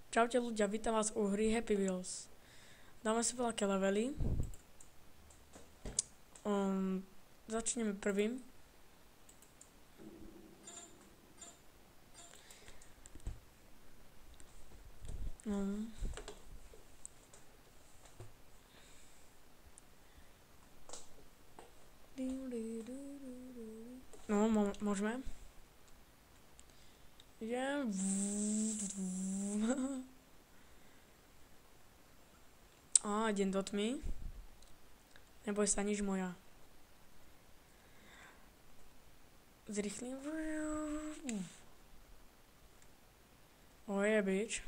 Čaute ľudia, vítam vás u hry Happy Wheels. Dáme si veľké levely. Začneme prvým. Môžeme. Idem. Idem do tmy. Neboj sa, nič moja. Zrýchlim. Bitch.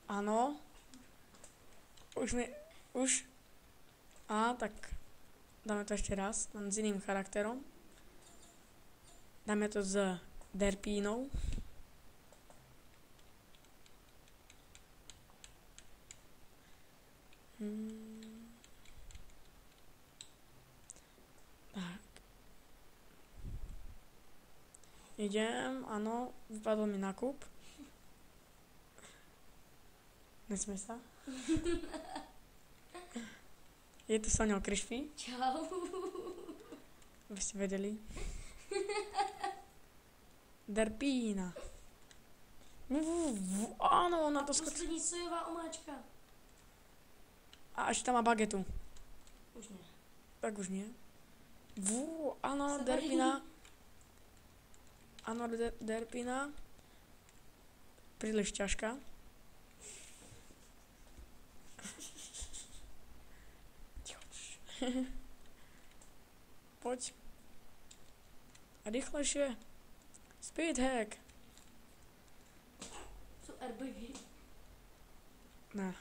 Áno. Už. Tak dáme to ešte raz, len s iným charakterom. Dáme to s Derpínou. Tak. Idem, áno, vypadol mi nákup. Nesmej sa. Je tu Soňo Krišpy. Čau. Aby ste vedeli. Derpína. Áno, ona to skočí. Poslední sojová omáčka. A ešte tam má bagetu. Už nie. Tak už nie. Áno, Derpína. Áno, Derpína. Príliš ťažká. Poď. A rýchlejšie. Speed hack. Sú airbagy. Ne.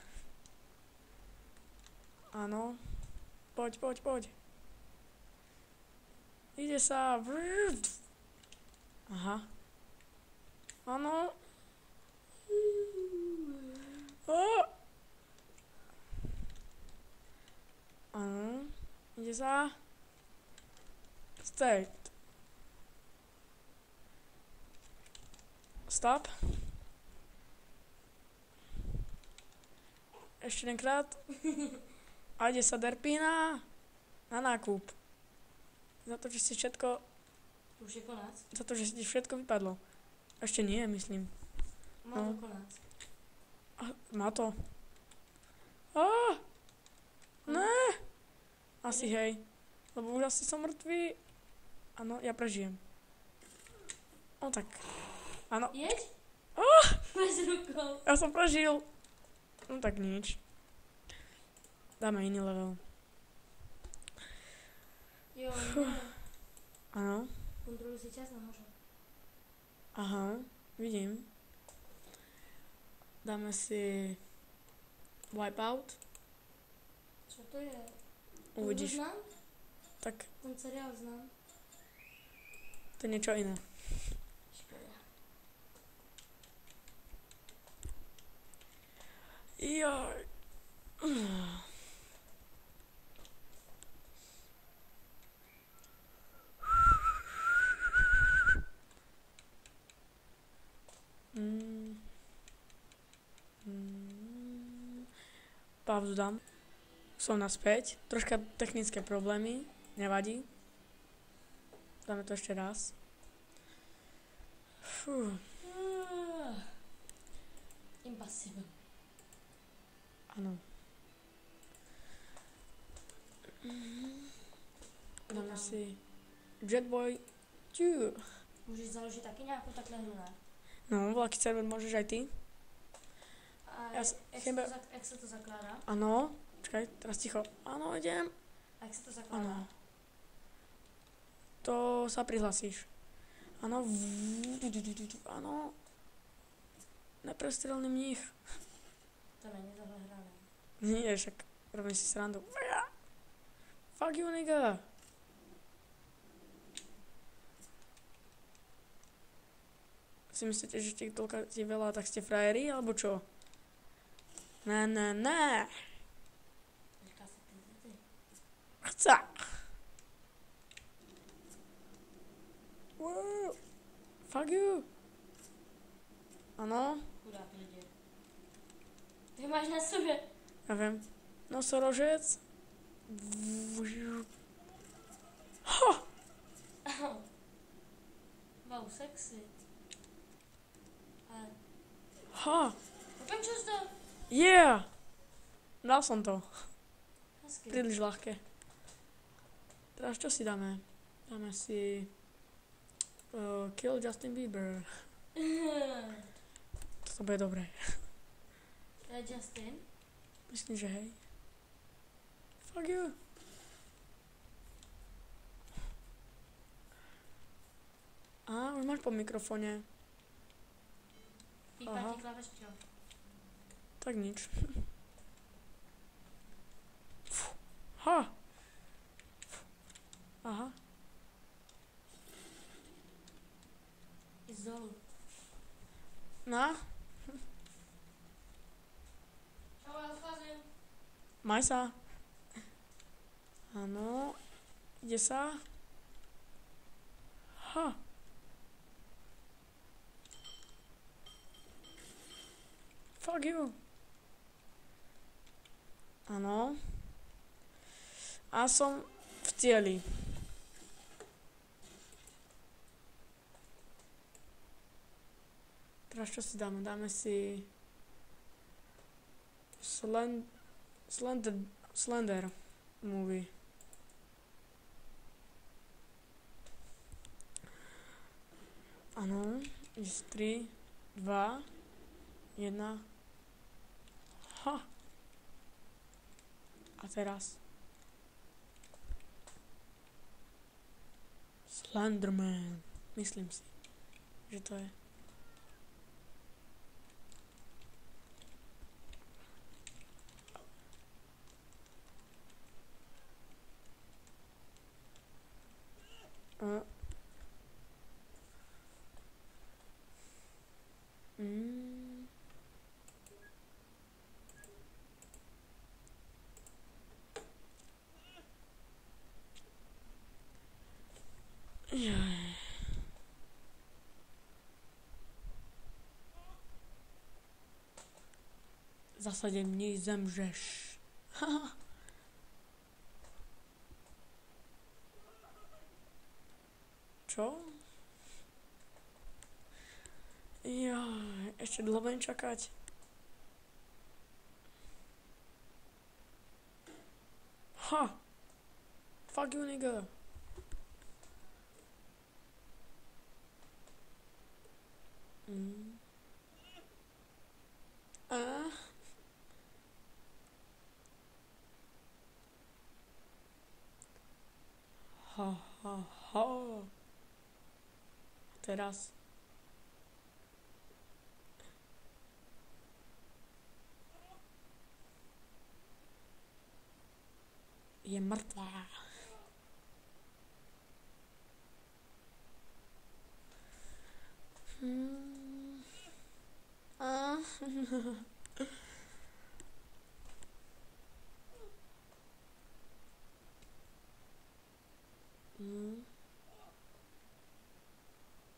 Áno. Poď. Ide sa. Aha. Áno. Áno. Ide sa. Start. Stop. Ešte jedenkrát. A ide sa Derpína na nákup. Za to, že si všetko... Už je konec? Za to, že si všetko vypadlo. Ešte nie, myslím. Má to konec. Má to. Ne. Asi hej. Lebo už asi som mŕtvý. Áno, ja prežijem. Tak. Áno. Jeď? Bez rukou. Ja som prežil. Tak nič. Dáme iný level. Jo, Áno. kontroluj si čas nahoře. Aha, vidím. Dáme si Wipeout. Co to je? Uvidíš. To znám? Tak Ten seriál znám. to je niečo iné. Škoda. Joj. Pauzu dám. Som naspäť. Troška technické problémy. Nevadí. Dáme to ešte raz. Impossible. Áno. Dáme si Jetboy 2. Můžeš založit taky nějakou takhle hru, ne? No, veľký server môžeš aj ty. A jak se to zakládá? Áno. Čakaj, teraz ticho. Áno, idem. A jak se to zakládá? Áno. To sa prihlasíš. Áno. Áno. Neprestrelný mních. To není tohle hra, ne? Nie, však robím si srandu. Fuck you, nigga. Si myslíte, že ste toľko veľa, tak ste frajeri, alebo čo? Ne. Říká se ty. Chca. Fuck you. Ano, Chudák lidi. Ty máš na sobě. ja viem. Nosorožec. Ha! Wow, sexy. Ale... Ha! Dokončil jsi to? Yeah! Dal som to. Hezky. Príliš ľahké. Teraz čo si dáme? Dáme si... Kill Justin Bieber. To bude dobré. To je Justin? Myslím, že hej. Fuck you. Už máš po mikrofóne. Pípa Aha. ti klavešťo. Tak nič. Ha! Aha. Izol. No, Čau, já odcházím. maj sa. Áno. Ide sa. Ha. Fuck you. Áno. A som v cieli. Teraz čo si dáme? Dáme si Slender movie. Áno. 3, 2, 1. Ha. A teraz Slenderman. Myslím si, že to je. Jaj. Za 7 dní zemřeš. Čo? Jaj, ešte dlho budem čakať. Ha! Fuck you, nigga. Ha, ha, ha. Teraz. Je mŕtvá.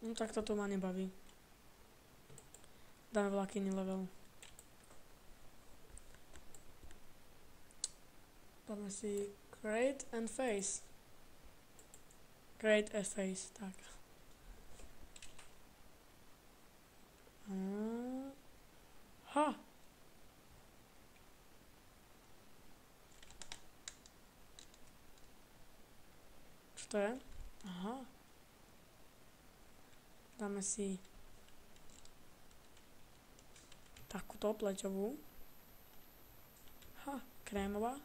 No tak toto ma nebaví. Dáme veľký level. Dáme si Create and Face. Create a Face, tak. Ha! Čo to je? Aha. Dáme si takúto pleťovú. Ha, krémová.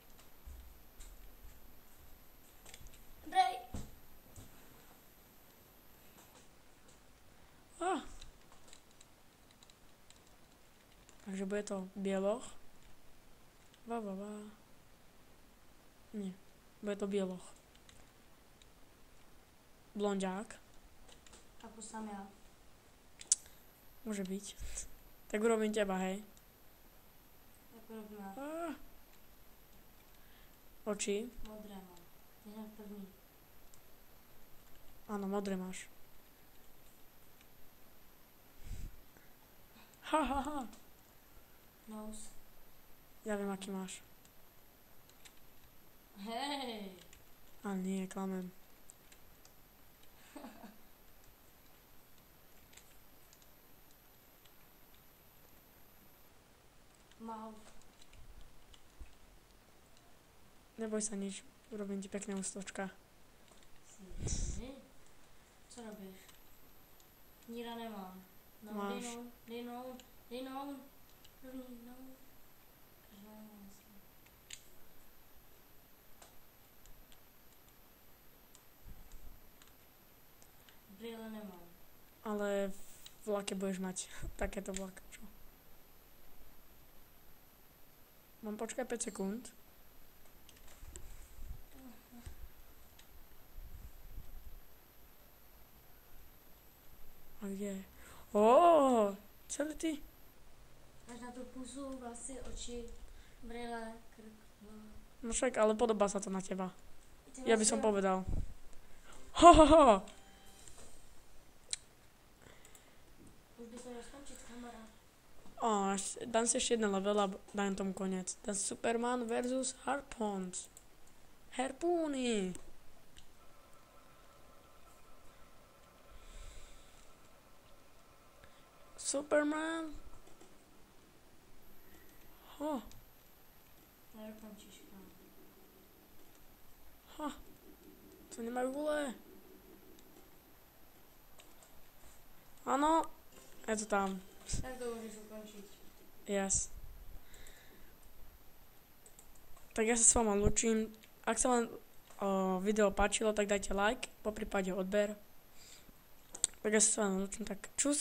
Dej. Takže bude to bieloch. Nie, bude to bieloch. Blonďák. A pusám já. Môže byť. Tak urobím teba, hej. Tak robíme. Oči. Modré mám. Jdem první. Áno, modré máš. Ha, ha, ha. Nose. Ja viem, aký máš. Hej. Ale nie, klamem. Mouth. Neboj sa nič, urobím ti pekné ústočka. Si. Co robíš? Níra nemám. No, Máš. dej no. První no. Každá vlastně. Brýle nemám. Ale v vlake budeš mať takéto vlak, čo? Mám počkaj 5 sekúnd. A kde? Celý ty? Máš na tu pusu, vlasy, oči, brýle, krk, hlava. No však, ale podobá sa to na teba. Ty Ja by vlastne- som povedal. Ho, ho, ho! Už by to měl skončit, kamarád. Dám si ešte jeden level a dám tomu koniec. Dám Superman versus Harpoons. Harpúny! Superman! Ho, Nedokončíš, kámo. to nemajú gule. Áno, je to tam. Tak to můžeš ukončit. Yes. Tak ja sa s vama lúčim. Ak sa vám video páčilo, tak dajte like, poprípade odber. Tak ja sa s vama lúčim, tak čus.